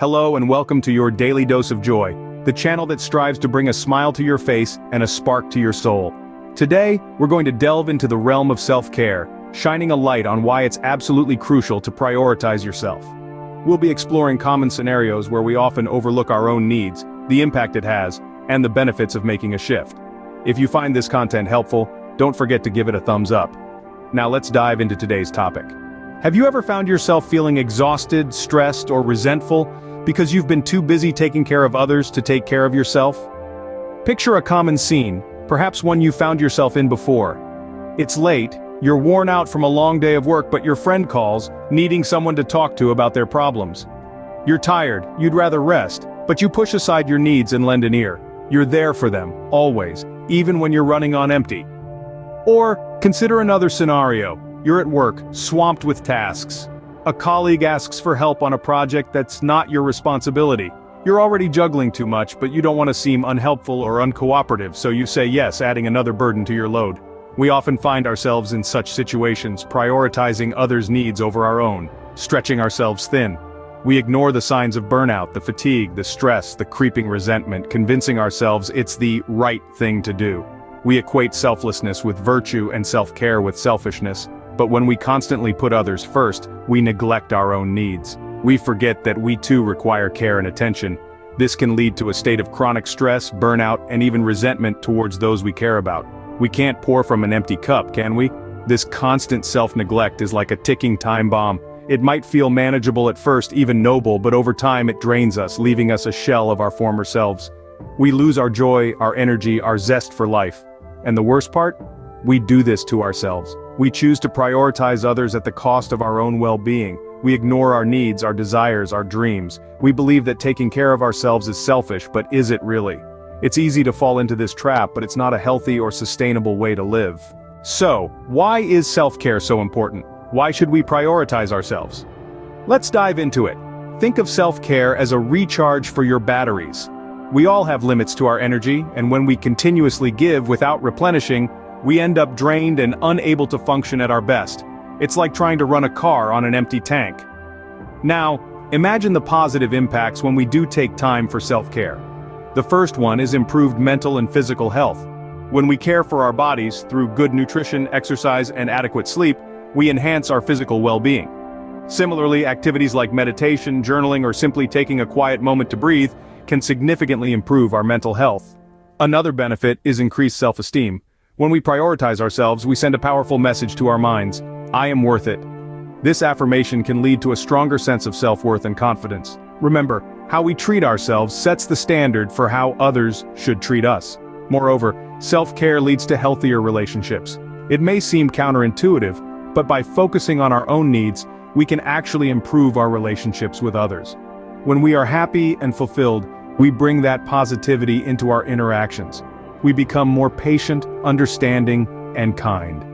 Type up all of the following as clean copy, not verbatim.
Hello and welcome to your daily dose of joy, the channel that strives to bring a smile to your face and a spark to your soul. Today, we're going to delve into the realm of self-care, shining a light on why it's absolutely crucial to prioritize yourself. We'll be exploring common scenarios where we often overlook our own needs, the impact it has, and the benefits of making a shift. If you find this content helpful, don't forget to give it a thumbs up. Now let's dive into today's topic. Have you ever found yourself feeling exhausted, stressed, or resentful because you've been too busy taking care of others to take care of yourself? Picture a common scene, perhaps one you found yourself in before. It's late, you're worn out from a long day of work, but your friend calls, needing someone to talk to about their problems. You're tired, you'd rather rest, but you push aside your needs and lend an ear. You're there for them, always, even when you're running on empty. Or, consider another scenario. You're at work, swamped with tasks. A colleague asks for help on a project that's not your responsibility. You're already juggling too much, but you don't want to seem unhelpful or uncooperative, so you say yes, adding another burden to your load. We often find ourselves in such situations, prioritizing others' needs over our own, stretching ourselves thin. We ignore the signs of burnout, the fatigue, the stress, the creeping resentment, convincing ourselves it's the right thing to do. We equate selflessness with virtue and self-care with selfishness, but when we constantly put others first, we neglect our own needs. We forget that we too require care and attention. This can lead to a state of chronic stress, burnout, and even resentment towards those we care about. We can't pour from an empty cup, can we? This constant self-neglect is like a ticking time bomb. It might feel manageable at first, even noble, but over time it drains us, leaving us a shell of our former selves. We lose our joy, our energy, our zest for life. And the worst part? We do this to ourselves. We choose to prioritize others at the cost of our own well-being. We ignore our needs, our desires, our dreams. We believe that taking care of ourselves is selfish, but is it really? It's easy to fall into this trap, but it's not a healthy or sustainable way to live. So, why is self-care so important? Why should we prioritize ourselves? Let's dive into it. Think of self-care as a recharge for your batteries. We all have limits to our energy, and when we continuously give without replenishing, we end up drained and unable to function at our best. It's like trying to run a car on an empty tank. Now, imagine the positive impacts when we do take time for self-care. The first one is improved mental and physical health. When we care for our bodies through good nutrition, exercise, and adequate sleep, we enhance our physical well-being. Similarly, activities like meditation, journaling, or simply taking a quiet moment to breathe can significantly improve our mental health. Another benefit is increased self-esteem. When we prioritize ourselves, we send a powerful message to our minds: I am worth it. This affirmation can lead to a stronger sense of self-worth and confidence. Remember, how we treat ourselves sets the standard for how others should treat us. Moreover, self-care leads to healthier relationships. It may seem counterintuitive, but by focusing on our own needs, we can actually improve our relationships with others. When we are happy and fulfilled, we bring that positivity into our interactions. We become more patient, understanding, and kind.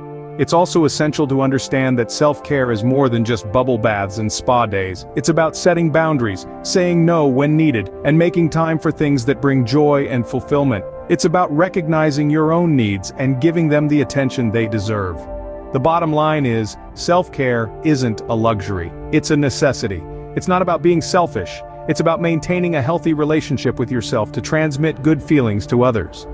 It's also essential to understand that self-care is more than just bubble baths and spa days. It's about setting boundaries, saying no when needed, and making time for things that bring joy and fulfillment. It's about recognizing your own needs and giving them the attention they deserve. The bottom line is, self-care isn't a luxury, it's a necessity. It's not about being selfish, it's about maintaining a healthy relationship with yourself to transmit good feelings to others.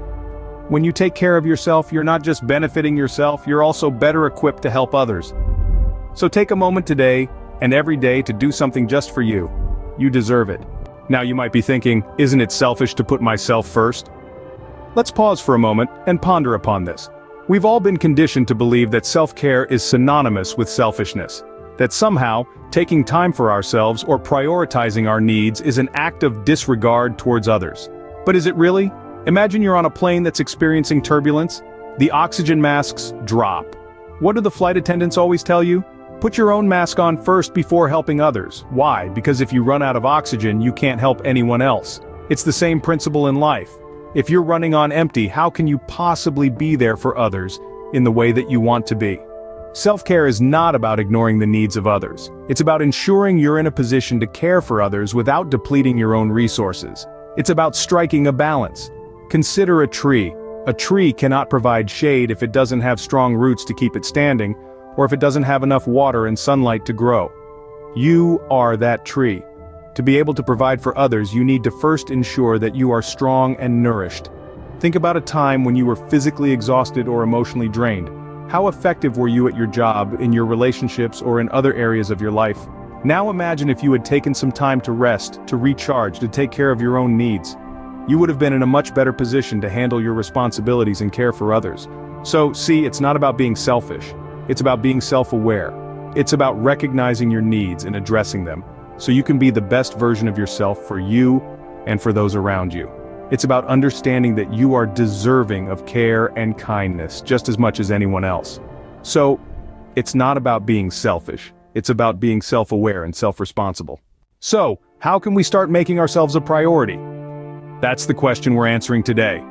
When you take care of yourself, you're not just benefiting yourself, you're also better equipped to help others. So take a moment today, and every day, to do something just for you. You deserve it. Now you might be thinking, isn't it selfish to put myself first? Let's pause for a moment and ponder upon this. We've all been conditioned to believe that self-care is synonymous with selfishness. That somehow, taking time for ourselves or prioritizing our needs is an act of disregard towards others. But is it really? Imagine you're on a plane that's experiencing turbulence. The oxygen masks drop. What do the flight attendants always tell you? Put your own mask on first before helping others. Why? Because if you run out of oxygen, you can't help anyone else. It's the same principle in life. If you're running on empty, how can you possibly be there for others in the way that you want to be? Self-care is not about ignoring the needs of others. It's about ensuring you're in a position to care for others without depleting your own resources. It's about striking a balance. Consider a tree. A tree cannot provide shade if it doesn't have strong roots to keep it standing, or if it doesn't have enough water and sunlight to grow. You are that tree. To be able to provide for others, you need to first ensure that you are strong and nourished. Think about a time when you were physically exhausted or emotionally drained. How effective were you at your job, in your relationships, or in other areas of your life? Now imagine if you had taken some time to rest, to recharge, to take care of your own needs. You would have been in a much better position to handle your responsibilities and care for others. So, see, it's not about being selfish. It's about being self-aware. It's about recognizing your needs and addressing them, so you can be the best version of yourself for you and for those around you. It's about understanding that you are deserving of care and kindness just as much as anyone else. So, it's not about being selfish. It's about being self-aware and self-responsible. So, how can we start making ourselves a priority? That's the question we're answering today.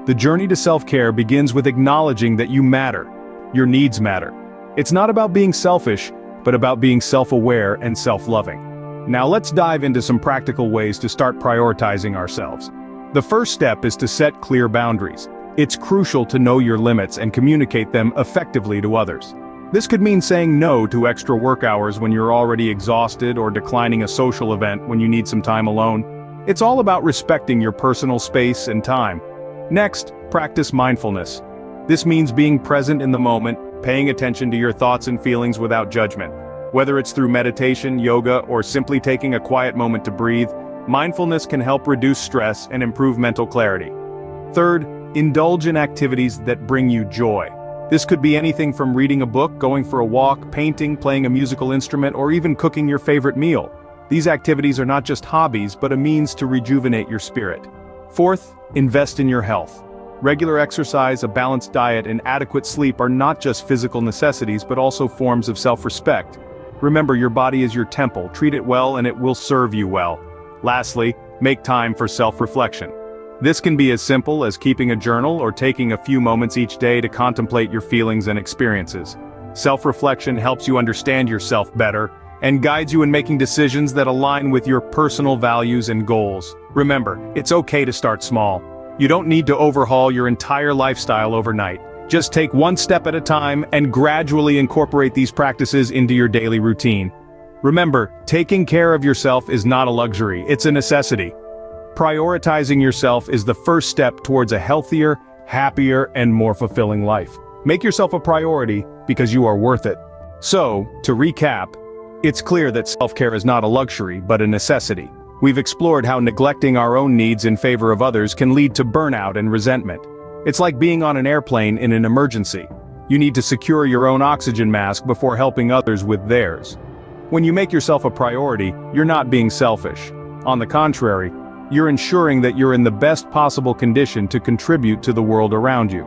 The journey to self-care begins with acknowledging that you matter. Your needs matter. It's not about being selfish, but about being self-aware and self-loving. Now let's dive into some practical ways to start prioritizing ourselves. The first step is to set clear boundaries. It's crucial to know your limits and communicate them effectively to others. This could mean saying no to extra work hours when you're already exhausted or declining a social event when you need some time alone. It's all about respecting your personal space and time. Next, practice mindfulness. This means being present in the moment, paying attention to your thoughts and feelings without judgment. Whether it's through meditation, yoga, or simply taking a quiet moment to breathe, mindfulness can help reduce stress and improve mental clarity. Third, indulge in activities that bring you joy. This could be anything from reading a book, going for a walk, painting, playing a musical instrument, or even cooking your favorite meal. These activities are not just hobbies, but a means to rejuvenate your spirit. Fourth, invest in your health. Regular exercise, a balanced diet, and adequate sleep are not just physical necessities but also forms of self-respect. Remember, your body is your temple. Treat it well and it will serve you well. Lastly, make time for self-reflection. This can be as simple as keeping a journal or taking a few moments each day to contemplate your feelings and experiences. Self-reflection helps you understand yourself better and guides you in making decisions that align with your personal values and goals. Remember, it's okay to start small. You don't need to overhaul your entire lifestyle overnight. Just take one step at a time and gradually incorporate these practices into your daily routine. Remember, taking care of yourself is not a luxury, it's a necessity. Prioritizing yourself is the first step towards a healthier, happier, and more fulfilling life. Make yourself a priority because you are worth it. So, to recap, it's clear that self-care is not a luxury, but a necessity. We've explored how neglecting our own needs in favor of others can lead to burnout and resentment. It's like being on an airplane in an emergency. You need to secure your own oxygen mask before helping others with theirs. When you make yourself a priority, you're not being selfish. On the contrary, you're ensuring that you're in the best possible condition to contribute to the world around you.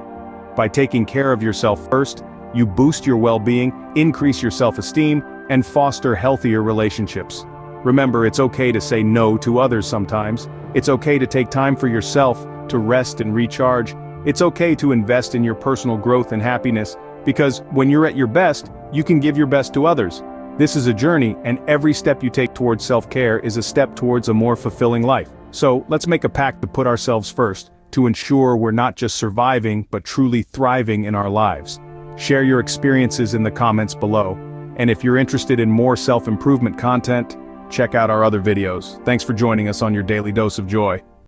By taking care of yourself first, you boost your well-being, increase your self-esteem, and foster healthier relationships. Remember, it's okay to say no to others sometimes. It's okay to take time for yourself, to rest and recharge. It's okay to invest in your personal growth and happiness, because when you're at your best, you can give your best to others. This is a journey, and every step you take towards self-care is a step towards a more fulfilling life. So, let's make a pact to put ourselves first, to ensure we're not just surviving, but truly thriving in our lives. Share your experiences in the comments below, and if you're interested in more self-improvement content, check out our other videos. Thanks for joining us on your Daily Dose of Joy.